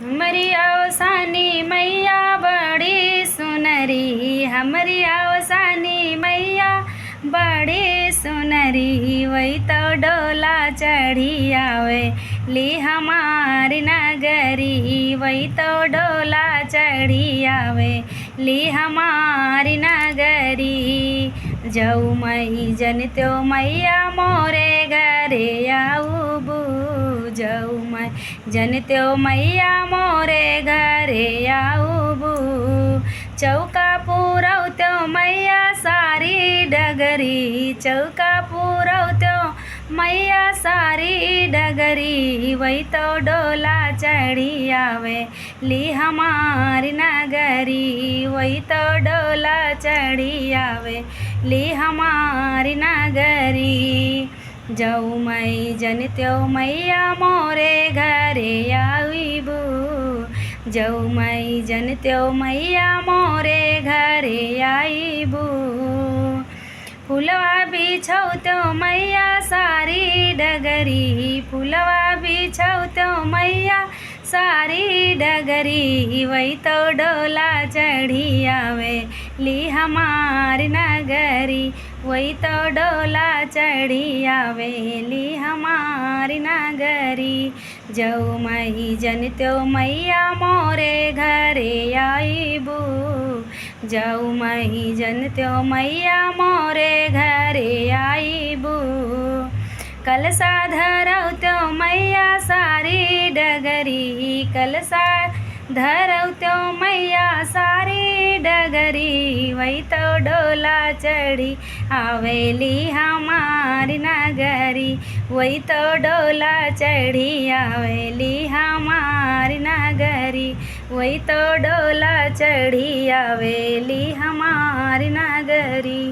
हमारी औसानी मैया बड़ी सुनरी, हमारी औसानी मैया बड़ी सुनरी। वही तो डोला चढ़ी आवे ली हमारी नगरी, वही तो डोला चढ़ी आवे ली हमारी नगरी। जाऊ मई जन त्यो मैया मोरे घरे आऊबू, जाऊ मई जन त्यो मैया मोरे घरे आऊबू। चौका पुरौ त्यो मैया सारी डगरी, चौका पुरौ त्यो मैया सारी डगरी। वही तो डोला चढ़ी आवे ली हमारी नगरी, वही तो डोला चढ़ी आवे ली हमारी नगरी। जाऊ मई जन त्यो मैया मोरे घरे आईबू, जाऊ मई जन त्यो मैया मोरे घरे आईबू। फुलवा बिछौ त्यो मैया सारी डगरी, फुलवा बिछौ त्यो मैया सारी डगरी। वही तो डोला चढ़ी आवे ली हमारी नगरी, वही तो डोला चढ़ी आवे ली हमारी नगरी। जाऊ मई जन त्यो मैया मोरे घरे आईबू, जाऊ मई जन त्यो मैया मोरे घरे आईबू। कलसा धरौ त्यो मैया सारी डगरी, कलसा धरौ त्यो मैया सारी डगरी। वही तो डोला चढ़ी आवेली हमारी नगरी, वही तो डोला चढ़ी आवेली हमारी नगरी, वही तो डोला चढ़ी आवेली हमारी नगरी।